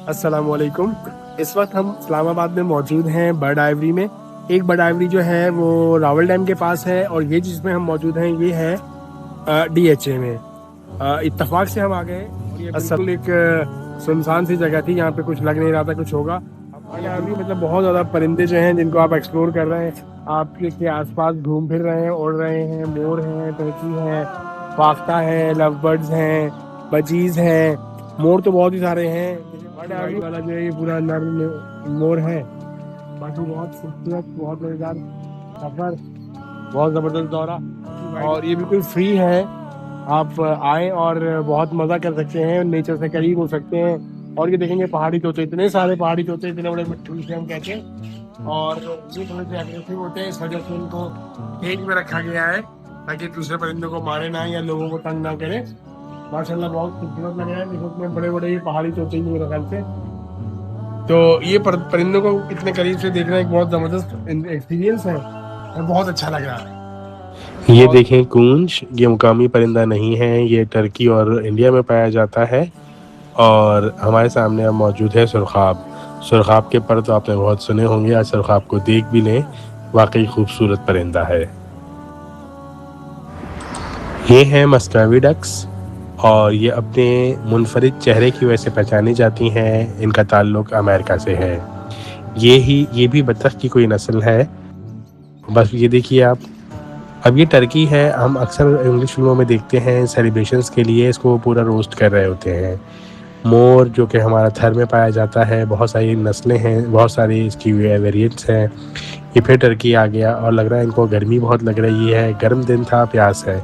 السلام علیکم۔ اس وقت ہم اسلام آباد میں موجود ہیں برڈ آئیوری میں۔ ایک برڈ آئیوری جو ہے وہ راول ڈیم کے پاس ہے، اور یہ جس میں ہم موجود ہیں یہ ہے ڈی ایچ اے میں۔ اتفاق سے ہم آ گئے، اور یہ بالکل ایک سنسان سی جگہ تھی، یہاں پہ کچھ لگ نہیں رہا تھا کچھ ہوگا۔ برڈ آئیوری مطلب بہت زیادہ پرندے جو ہیں جن کو آپ ایکسپلور کر رہے ہیں، آپ کے آس پاس گھوم پھر رہے ہیں، اڑ رہے ہیں۔ مور ہیں، ٹرکی ہیں، فاختہ ہے، لو برڈز ہیں، بجیز ہیں۔ مور تو بہت ہی سارے ہیں۔ برڈ آئیوری والا جو ہے یہ پورا نر مور ہے۔ باقی بہت خوبصورت، بہت مزیدار سفر، بہت زبردست دورہ، اور یہ بالکل فری ہے۔ آپ آئیں اور بہت مزہ کر سکتے ہیں، نیچر سے قریب ہو سکتے ہیں۔ اور یہ دیکھیں گے پہاڑی طوطے، اتنے سارے پہاڑی طوطے، اتنے بڑے مٹھو جسے ہم کہتے ہیں، اور یہ تھوڑے سے اگریسو ہوتے ہیں، اس وجہ سے ان کو کیج میں رکھا گیا ہے تاکہ دوسرے پرندوں کو مارے نہ یا لوگوں کو تنگ نہ کرے۔ ماشاء اللہ بہت خوبصورت لگ رہا ہے، دیکھو اتنے بڑے بڑے یہ پہاڑی طوطے ہیں میرے خیال سے۔ تو یہ پرندوں کو اتنے قریب سے دیکھنا ایک بہت زبردست ایکسپیرینس ہے، بہت اچھا لگ رہا ہے۔ یہ دیکھیں کونچ، یہ مقامی پرندہ نہیں ہے، یہ ترکی اور انڈیا میں پایا جاتا ہے۔ اور ہمارے سامنے اب موجود ہے سرخاب۔ سرخاب کے پر تو آپ نے بہت سنے ہوں گے، آج سرخاب کو دیکھ بھی لیں، واقعی خوبصورت پرندہ ہے۔ یہ ہیں مسکاوی ڈکس، اور یہ اپنے منفرد چہرے کی وجہ سے پہچانی جاتی ہیں۔ ان کا تعلق امریکہ سے ہے۔ یہ بھی بطخ کی کوئی نسل ہے۔ بس یہ دیکھیے آپ، اب یہ ٹرکی ہے، ہم اکثر انگلش فلموں میں دیکھتے ہیں سیلیبریشنز کے لیے اس کو پورا روسٹ کر رہے ہوتے ہیں۔ مور جو کہ ہمارا تھر میں پایا جاتا ہے، بہت ساری نسلیں ہیں، بہت ساری اس کی ویریئنٹس ہیں۔ یہ پھر ٹرکی آ گیا، اور لگ رہا ہے ان کو گرمی بہت لگ رہی ہے، گرم دن تھا، پیاس ہے۔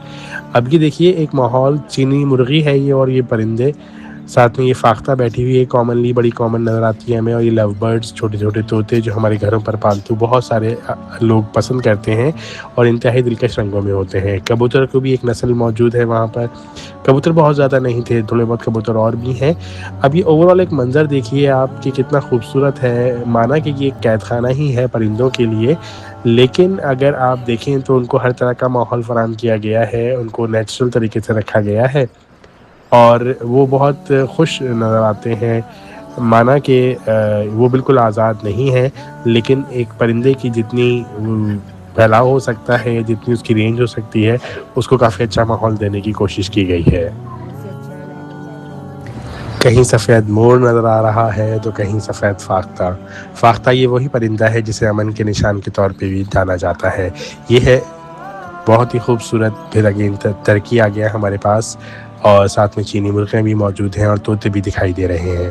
اب یہ دیکھیے ایک ماحول، چینی مرغی ہے یہ، اور یہ پرندے ساتھ میں یہ فاختہ بیٹھی ہوئی ہے، کامنلی بڑی کامن نظر آتی ہے ہمیں۔ اور یہ لو برڈز، چھوٹے چھوٹے طوطے جو ہمارے گھروں پر پالتو بہت سارے لوگ پسند کرتے ہیں اور انتہائی دلکش رنگوں میں ہوتے ہیں۔ کبوتر کو بھی ایک نسل موجود ہے وہاں پر، کبوتر بہت زیادہ نہیں تھے، تھوڑے بہت کبوتر اور بھی ہیں۔ اب یہ اوور آل ایک منظر دیکھیے آپ کہ کتنا خوبصورت ہے، مانا کہ یہ ایک قید خانہ ہی ہے پرندوں کے لیے، لیکن اگر آپ دیکھیں تو ان کو ہر طرح کا ماحول فراہم کیا گیا ہے، ان کو نیچرل طریقے سے رکھا گیا ہے، اور وہ بہت خوش نظر آتے ہیں۔ مانا کہ وہ بالکل آزاد نہیں ہے، لیکن ایک پرندے کی جتنی پھیلاؤ ہو سکتا ہے، جتنی اس کی رینج ہو سکتی ہے، اس کو کافی اچھا ماحول دینے کی کوشش کی گئی ہے۔ کہیں سفید مور نظر آ رہا ہے تو کہیں سفید فاختہ۔ فاختہ یہ وہی پرندہ ہے جسے امن کے نشان کے طور پہ بھی جانا جاتا ہے۔ یہ ہے بہت ہی خوبصورت۔ پھر اگین ترکی آ گیا ہمارے پاس، اور ساتھ میں چینی مرغیں بھی موجود ہیں، اور طوطے بھی دکھائی دے رہے ہیں۔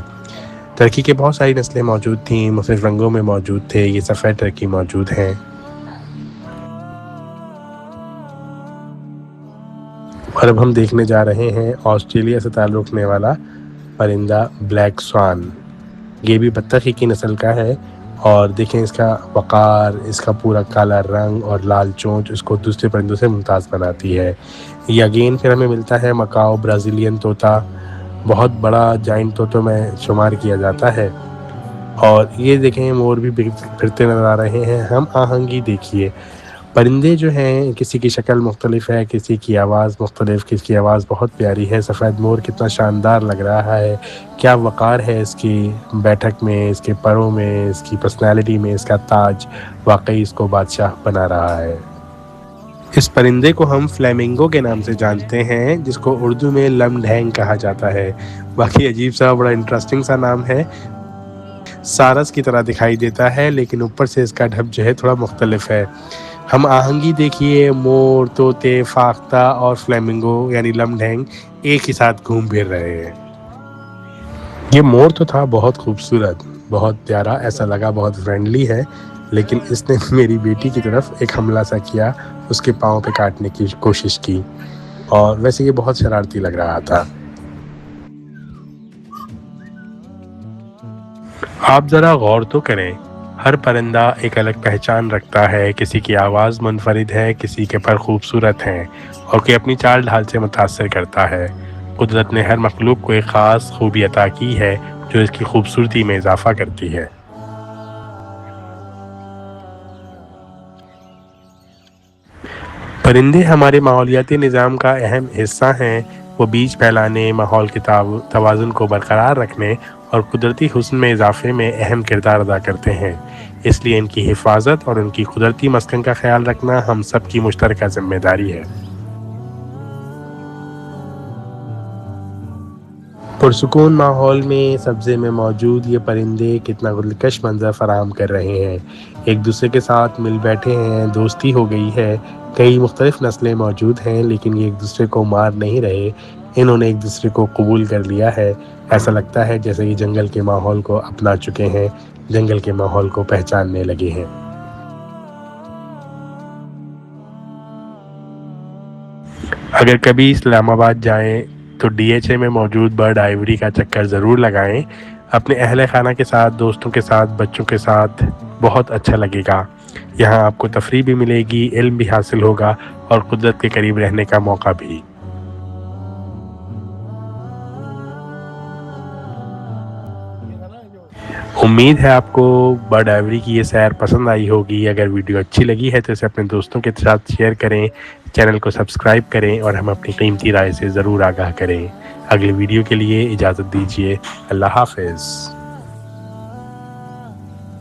ترکی کے بہت ساری نسلیں موجود تھیں، مختلف رنگوں میں موجود تھے۔ یہ سفید ترکی موجود ہیں۔ اور اب ہم دیکھنے جا رہے ہیں آسٹریلیا سے تعلق رکھنے والا پرندہ بلیک سوان۔ یہ بھی بطخ کی نسل کا ہے، اور دیکھیں اس کا وقار، اس کا پورا کالا رنگ اور لال چونچ اس کو دوسرے پرندوں سے ممتاز بناتی ہے۔ یہ اگین پھر ہمیں ملتا ہے مکاؤ برازیلین طوطا، بہت بڑا جائنٹ طوطوں میں شمار کیا جاتا ہے۔ اور یہ دیکھیں مور بھی پھرتے نظر آ رہے ہیں۔ ہم آہنگی دیکھیے، پرندے جو ہیں کسی کی شکل مختلف ہے، کسی کی آواز مختلف، کسی کی آواز بہت پیاری ہے۔ سفید مور کتنا شاندار لگ رہا ہے، کیا وقار ہے اس کی بیٹھک میں، اس کے پروں میں، اس کی پرسنالٹی میں، اس کا تاج واقعی اس کو بادشاہ بنا رہا ہے۔ اس پرندے کو ہم فلیمنگو کے نام سے جانتے ہیں، جس کو اردو میں لم ڈھینگ کہا جاتا ہے۔ باقی عجیب سا، بڑا انٹرسٹنگ سا نام ہے۔ سارس کی طرح دکھائی دیتا ہے، لیکن اوپر سے اس کا ڈھب جو ہے تھوڑا مختلف ہے۔ ہم آہنگی دیکھیے، مور، طوطے، فاختہ اور فلیمنگو یعنی لم ڈھینگ ایک ہی ساتھ گھوم پھر رہے ہیں۔ یہ مور تو تھا بہت خوبصورت، بہت پیارا، ایسا لگا بہت فرینڈلی ہے، لیکن اس نے میری بیٹی کی طرف ایک حملہ سا کیا، اس کے پاؤں پہ کاٹنے کی کوشش کی، اور ویسے یہ بہت شرارتی لگ رہا تھا۔ آپ ذرا غور تو کریں، ہر پرندہ ایک الگ پہچان رکھتا ہے، کسی کی آواز منفرد ہے، کسی کے پر خوبصورت ہیں، اور کوئی اپنی چال ڈھال سے متاثر کرتا ہے۔ قدرت نے ہر مخلوق کو ایک خاص خوبی عطا کی ہے جو اس کی خوبصورتی میں اضافہ کرتی ہے۔ پرندے ہمارے ماحولیاتی نظام کا اہم حصہ ہیں۔ وہ بیج پھیلانے، ماحول کے توازن کو برقرار رکھنے اور قدرتی حسن میں اضافے میں اہم کردار ادا کرتے ہیں۔ اس لیے ان کی حفاظت اور ان کی قدرتی مسکن کا خیال رکھنا ہم سب کی مشترکہ ذمہ داری ہے۔ پرسکون ماحول میں سبزے میں موجود یہ پرندے کتنا دلکش منظر فراہم کر رہے ہیں۔ ایک دوسرے کے ساتھ مل بیٹھے ہیں، دوستی ہو گئی ہے۔ کئی مختلف نسلیں موجود ہیں لیکن یہ ایک دوسرے کو مار نہیں رہے، انہوں نے ایک دوسرے کو قبول کر لیا ہے۔ ایسا لگتا ہے جیسے یہ جنگل کے ماحول کو اپنا چکے ہیں، جنگل کے ماحول کو پہچاننے لگے ہیں۔ اگر کبھی اسلام آباد جائیں تو ڈی ایچ اے میں موجود برڈ آئیوری کا چکر ضرور لگائیں۔ اپنے اہل خانہ کے ساتھ، دوستوں کے ساتھ، بچوں کے ساتھ بہت اچھا لگے گا۔ یہاں آپ کو تفریح بھی ملے گی، علم بھی حاصل ہوگا اور قدرت کے قریب رہنے کا موقع بھی۔ امید ہے آپ کو برڈ آئیوری کی یہ سیر پسند آئی ہوگی۔ اگر ویڈیو اچھی لگی ہے تو اسے اپنے دوستوں کے ساتھ شیئر کریں، چینل کو سبسکرائب کریں اور ہم اپنی قیمتی رائے سے ضرور آگاہ کریں۔ اگلی ویڈیو کے لیے اجازت دیجیے۔ اللہ حافظ۔